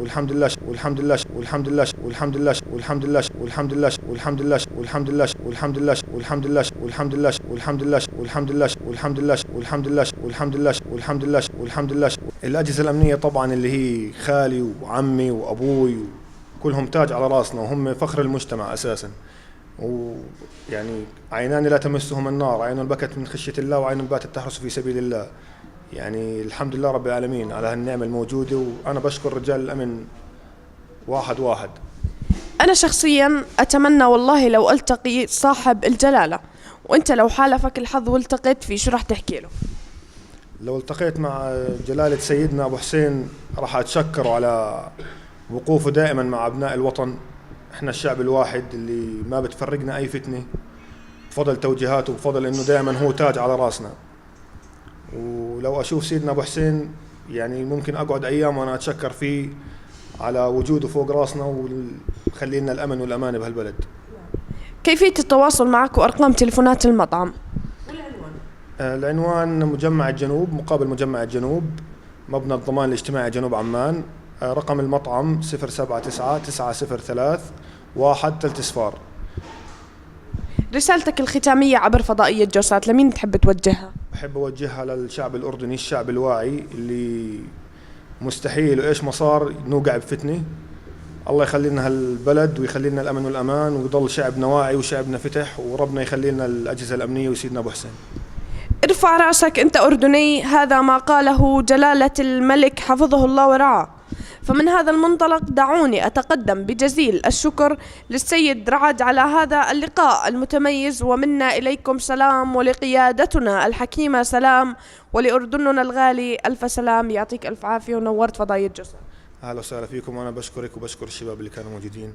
والحمد لله والحمد لله والحمد لله والحمد لله والحمد لله والحمد لله والحمد لله والحمد لله والحمد لله والحمد لله والحمد لله والحمد لله والحمد لله والحمد لله والحمد لله والحمد لله والحمد لله والحمد لله. الأجهزة الأمنية طبعا اللي هي خالي وعمي وأبوي كلهم تاج على راسنا وهم فخر المجتمع أساسا. ويعني عينان لا تمسهم النار، عين بكت من خشية الله وعين باتت تحرس في سبيل الله. يعني الحمد لله رب العالمين على هالنعمة الموجودة، وأنا بشكر رجال الأمن واحد واحد. أنا شخصيا أتمنى والله لو ألتقي صاحب الجلالة، وأنت لو حالفك الحظ والتقيت فيه شو رح تحكي له؟ لو التقيت مع جلالة سيدنا أبو حسين راح أتشكره على وقوفه دائما مع أبناء الوطن. إحنا الشعب الواحد اللي ما بتفرقنا أي فتنة، بفضل توجيهاته وبفضل إنه دائما هو تاج على راسنا. ولو أشوف سيدنا أبو حسين يعني ممكن أقعد أيام وأنا أتشكر فيه على وجوده فوق راسنا وخلي لنا الأمن والأمان بهالبلد. كيفية التواصل معك وأرقام تلفونات المطعم؟ العنوان مجمع الجنوب مقابل مجمع الجنوب، مبنى الضمان الاجتماعي جنوب عمان. رقم المطعم 079-903-130. رسالتك الختامية عبر فضائية جوسات لمين تحب توجهها؟ بحب أوجهها للشعب الأردني، الشعب الواعي اللي مستحيل وإيش ما صار نوقع بفتنة. الله يخلي لنا هالبلد ويخلي لنا الأمن والأمان، ويضل شعبنا واعي وشعبنا فتح، وربنا يخلي لنا الأجهزة الأمنية وسيدنا أبو حسين. ارفع رأسك أنت أردني، هذا ما قاله جلالة الملك حفظه الله ورعاه. فمن هذا المنطلق دعوني أتقدم بجزيل الشكر للسيد رعد على هذا اللقاء المتميز، ومنا إليكم سلام، ولقيادتنا الحكيمة سلام، ولأردننا الغالي ألف سلام. يعطيك ألف عافية ونورت فضائية جوسات. أهلا وسهلا فيكم، وأنا بشكرك وبشكر الشباب اللي كانوا موجودين.